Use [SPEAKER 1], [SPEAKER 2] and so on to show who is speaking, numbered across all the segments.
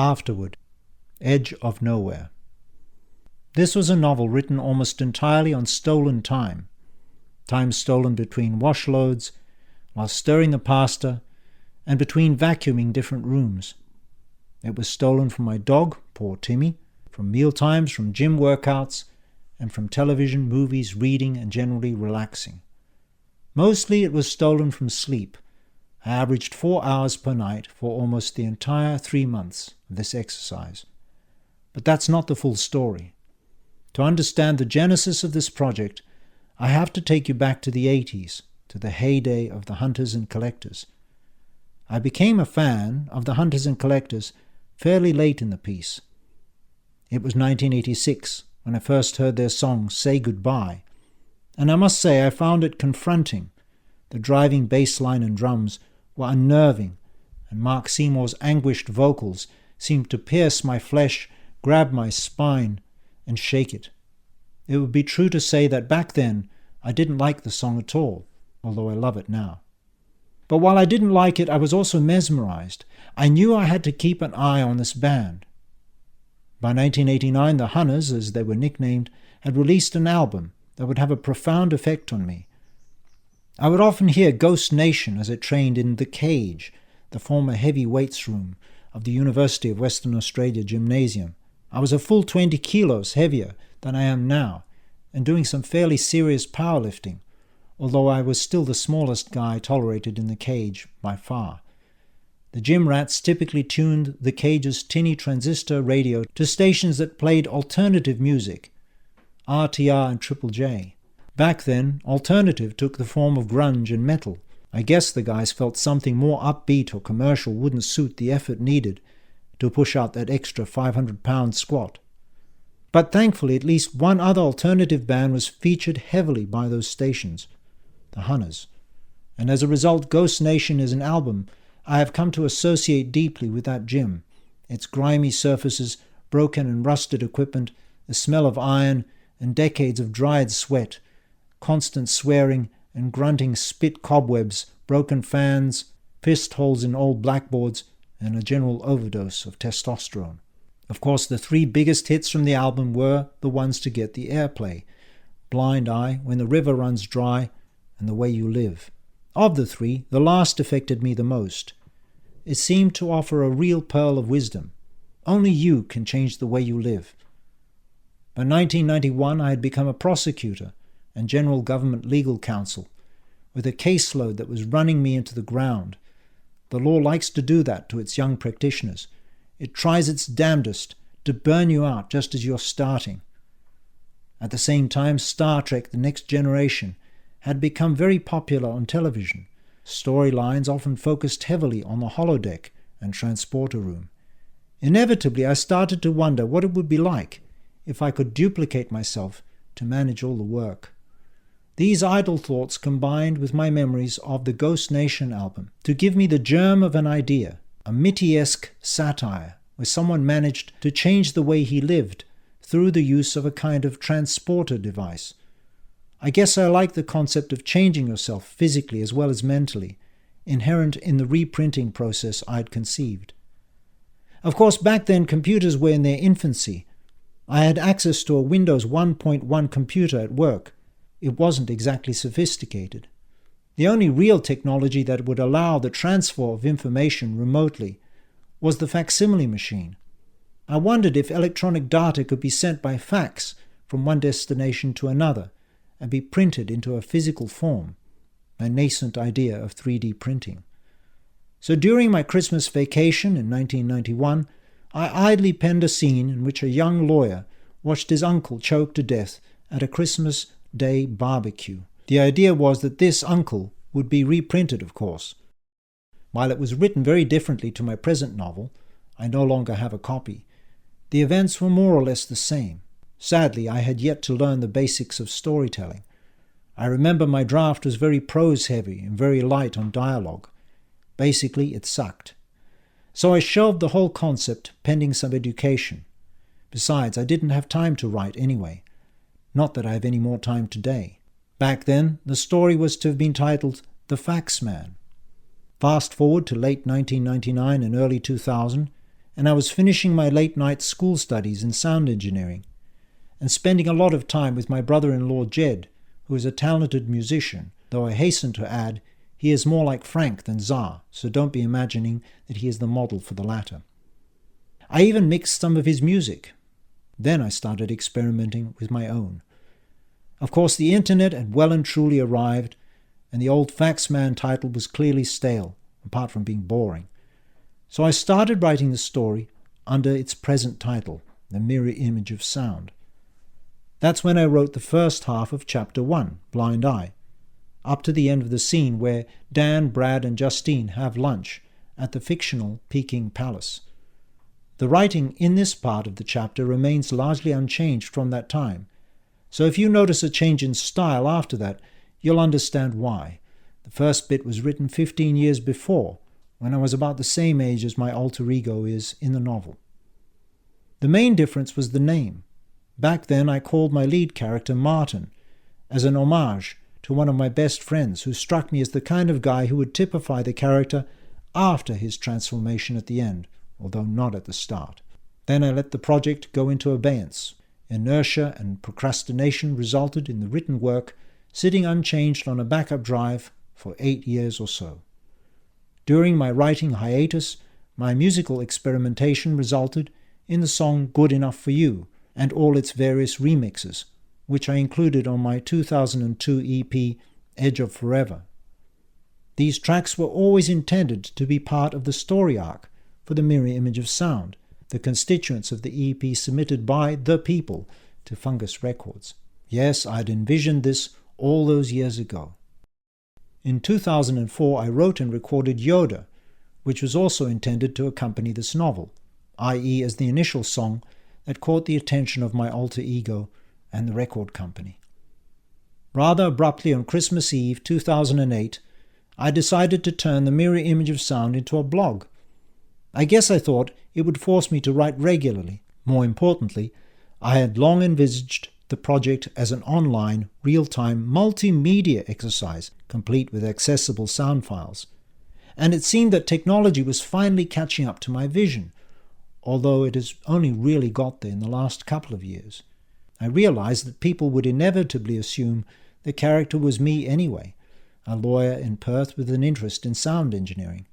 [SPEAKER 1] Afterword, Edge of Nowhere. This was a novel written almost entirely on stolen time stolen between wash loads, while stirring the pasta, and between vacuuming different rooms. It was stolen from my dog, poor Timmy, from mealtimes, from gym workouts, and from television, movies, reading, and generally relaxing. Mostly it was stolen from sleep. I averaged 4 hours per night for almost the entire 3 months of this exercise. But that's not the full story. To understand the genesis of this project, I have to take you back to the 80s, to the heyday of the Hunters and Collectors. I became a fan of the Hunters and Collectors fairly late in the piece. It was 1986 when I first heard their song Say Goodbye, and I must say I found it confronting. The driving bass line and drums were unnerving, and Mark Seymour's anguished vocals seemed to pierce my flesh, grab my spine, and shake it. It would be true to say that back then I didn't like the song at all, although I love it now. But while I didn't like it, I was also mesmerized. I knew I had to keep an eye on this band. By 1989, the Hunters, as they were nicknamed, had released an album that would have a profound effect on me. I would often hear Ghost Nation as I trained in The Cage, the former heavy weights room of the University of Western Australia gymnasium. I was a full 20 kilos heavier than I am now, and doing some fairly serious powerlifting, although I was still the smallest guy tolerated in The Cage by far. The gym rats typically tuned The Cage's tinny transistor radio to stations that played alternative music, RTR and Triple J. Back then, alternative took the form of grunge and metal. I guess the guys felt something more upbeat or commercial wouldn't suit the effort needed to push out that extra 500-pound squat. But thankfully, at least one other alternative band was featured heavily by those stations, the Hunters. And as a result, Ghost Nation is an album I have come to associate deeply with that gym. Its grimy surfaces, broken and rusted equipment, the smell of iron, and decades of dried sweat, constant swearing and grunting spit cobwebs, broken fans, fist holes in old blackboards, and a general overdose of testosterone. Of course, the 3 biggest hits from the album were the ones to get the airplay: Blind Eye, When the River Runs Dry, and The Way You Live. Of the 3, the last affected me the most. It seemed to offer a real pearl of wisdom. Only you can change the way you live. By 1991, I had become a prosecutor and general government legal counsel, with a caseload that was running me into the ground. The law likes to do that to its young practitioners. It tries its damnedest to burn you out just as you're starting. At the same time, Star Trek: The Next Generation had become very popular on television. Storylines often focused heavily on the holodeck and transporter room. Inevitably, I started to wonder what it would be like if I could duplicate myself to manage all the work. These idle thoughts combined with my memories of the Ghost Nation album to give me the germ of an idea, a Mitty-esque satire where someone managed to change the way he lived through the use of a kind of transporter device. I guess I like the concept of changing yourself physically as well as mentally, inherent in the reprinting process I'd conceived. Of course, back then computers were in their infancy. I had access to a Windows 1.1 computer at work. It wasn't exactly sophisticated. The only real technology that would allow the transfer of information remotely was the facsimile machine. I wondered if electronic data could be sent by fax from one destination to another and be printed into a physical form, my nascent idea of 3D printing. So during my Christmas vacation in 1991, I idly penned a scene in which a young lawyer watched his uncle choke to death at a Christmas Day barbecue. The idea was that this uncle would be reprinted, of course. While it was written very differently to my present novel, I no longer have a copy. The events were more or less the same. Sadly, I had yet to learn the basics of storytelling. I remember my draft was very prose-heavy and very light on dialogue. Basically, it sucked. So I shelved the whole concept pending some education. Besides, I didn't have time to write anyway. Not that I have any more time today. Back then, the story was to have been titled The Fax Man. Fast forward to late 1999 and early 2000, and I was finishing my late-night school studies in sound engineering, and spending a lot of time with my brother-in-law Jed, who is a talented musician, though I hasten to add he is more like Frank than Czar, so don't be imagining that he is the model for the latter. I even mixed some of his music. Then I started experimenting with my own. Of course, the internet had well and truly arrived, and the old Faxman title was clearly stale, apart from being boring. So I started writing the story under its present title, The Mirror Image of Sound. That's when I wrote the first half of Chapter 1, Blind Eye, up to the end of the scene where Dan, Brad, and Justine have lunch at the fictional Peking Palace. The writing in this part of the chapter remains largely unchanged from that time, so if you notice a change in style after that, you'll understand why. The first bit was written 15 years before, when I was about the same age as my alter ego is in the novel. The main difference was the name. Back then I called my lead character Martin, as an homage to one of my best friends who struck me as the kind of guy who would typify the character after his transformation at the end, although not at the start. Then I let the project go into abeyance. Inertia and procrastination resulted in the written work sitting unchanged on a backup drive for 8 years or so. During my writing hiatus, my musical experimentation resulted in the song Good Enough for You and all its various remixes, which I included on my 2002 EP Edge of Forever. These tracks were always intended to be part of the story arc for The Mirror Image of Sound, the constituents of the EP submitted by the people to Fungus Records. Yes, I'd envisioned this all those years ago. In 2004, I wrote and recorded Yoda, which was also intended to accompany this novel, i.e. as the initial song that caught the attention of my alter ego and the record company. Rather abruptly on Christmas Eve 2008, I decided to turn The Mirror Image of Sound into a blog. I guess I thought it would force me to write regularly. More importantly, I had long envisaged the project as an online, real-time, multimedia exercise, complete with accessible sound files. And it seemed that technology was finally catching up to my vision, although it has only really got there in the last couple of years. I realized that people would inevitably assume the character was me anyway, a lawyer in Perth with an interest in sound engineering.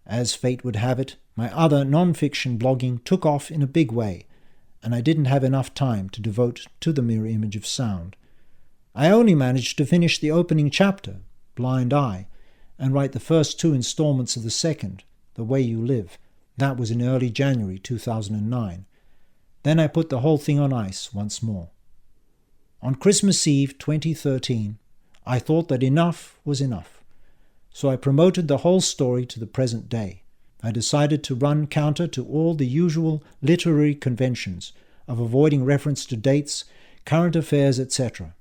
[SPEAKER 1] As fate would have it, my other non-fiction blogging took off in a big way, and I didn't have enough time to devote to The Mirror Image of Sound. I only managed to finish the opening chapter, Blind Eye, and write the first 2 installments of the second, The Way You Live. That was in early January 2009. Then I put the whole thing on ice once more. On Christmas Eve 2013, I thought that enough was enough. So I promoted the whole story to the present day. I decided to run counter to all the usual literary conventions of avoiding reference to dates, current affairs, etc.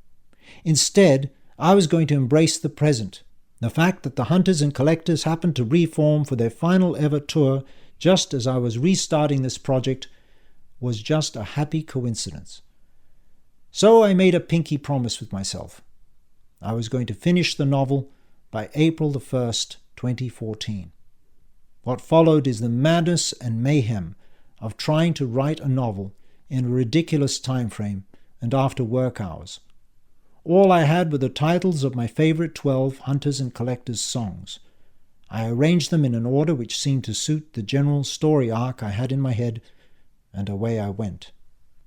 [SPEAKER 1] Instead, I was going to embrace the present. The fact that the Hunters and Collectors happened to reform for their final ever tour just as I was restarting this project was just a happy coincidence. So I made a pinky promise with myself. I was going to finish the novel by April the 1st, 2014. What followed is the madness and mayhem of trying to write a novel in a ridiculous time frame and after work hours. All I had were the titles of my favorite 12 Hunters and Collectors songs. I arranged them in an order which seemed to suit the general story arc I had in my head, and away I went.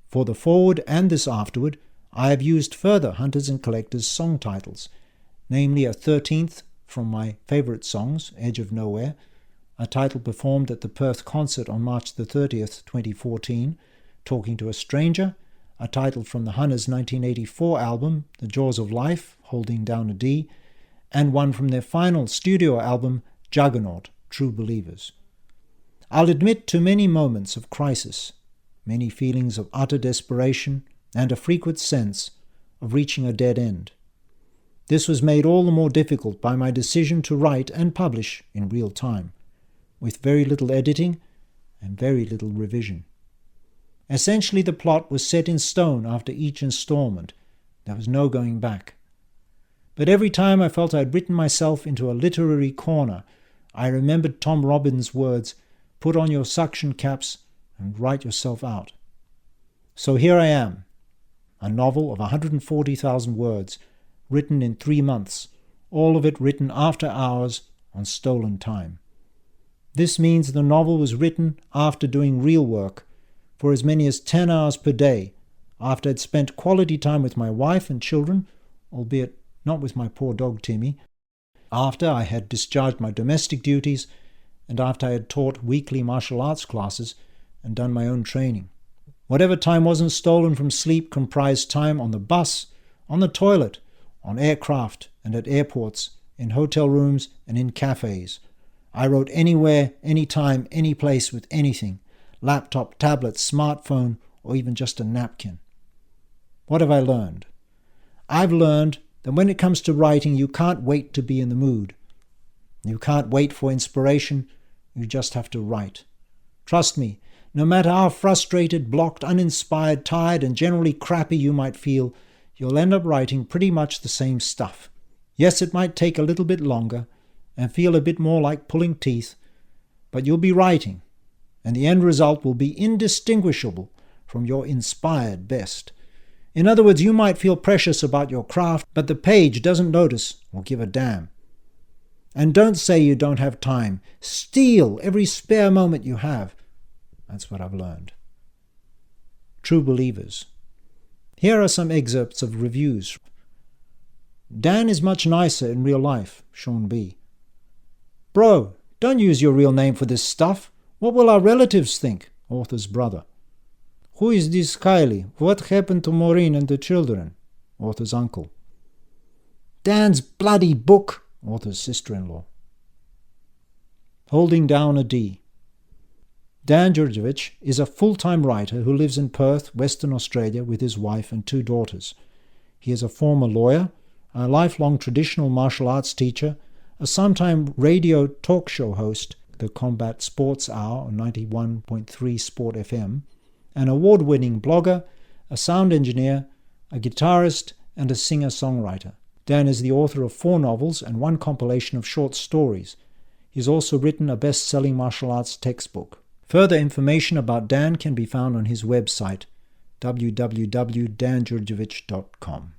[SPEAKER 1] For the foreword and this afterword, I have used further Hunters and Collectors song titles, namely a 13th from my favorite songs, Edge of Nowhere, a title performed at the Perth concert on March the 30th, 2014, Talking to a Stranger, a title from the Hunters' 1984 album, The Jaws of Life, Holding Down a D, and one from their final studio album, Juggernaut, True Believers. I'll admit to many moments of crisis, many feelings of utter desperation, and a frequent sense of reaching a dead end. This was made all the more difficult by my decision to write and publish in real time, with very little editing and very little revision. Essentially, the plot was set in stone after each installment. There was no going back. But every time I felt I'd written myself into a literary corner, I remembered Tom Robbins' words, put on your suction caps, and write yourself out. So here I am, a novel of 140,000 words, written in 3 months, all of it written after hours on stolen time. This means the novel was written after doing real work, for as many as 10 hours per day, after I'd spent quality time with my wife and children, albeit not with my poor dog Timmy, after I had discharged my domestic duties, and after I had taught weekly martial arts classes and done my own training. Whatever time wasn't stolen from sleep comprised time on the bus, on the toilet, on aircraft and at airports, in hotel rooms and in cafes. I wrote anywhere, anytime, any place with anything, laptop, tablet, smartphone, or even just a napkin. What have I learned? I've learned that when it comes to writing, you can't wait to be in the mood. You can't wait for inspiration, you just have to write. Trust me, no matter how frustrated, blocked, uninspired, tired, and generally crappy you might feel, you'll end up writing pretty much the same stuff. Yes, it might take a little bit longer and feel a bit more like pulling teeth, but you'll be writing, and the end result will be indistinguishable from your inspired best. In other words, you might feel precious about your craft, but the page doesn't notice or give a damn. And don't say you don't have time. Steal every spare moment you have. That's what I've learned. True believers. Here are some excerpts of reviews. Dan is much nicer in real life, Sean B. Bro, don't use your real name for this stuff. What will our relatives think? Author's brother. Who is this Kylie? What happened to Maureen and the children? Author's uncle. Dan's bloody book. Author's sister-in-law. Holding down a D. Dan Djurdjevic is a full-time writer who lives in Perth, Western Australia, with his wife and 2 daughters. He is a former lawyer, a lifelong traditional martial arts teacher, a sometime radio talk show host, the Combat Sports Hour on 91.3 Sport FM, an award-winning blogger, a sound engineer, a guitarist, and a singer-songwriter. Dan is the author of 4 novels and 1 compilation of short stories. He's also written a best-selling martial arts textbook. Further information about Dan can be found on his website, www.dandjurdjevic.com.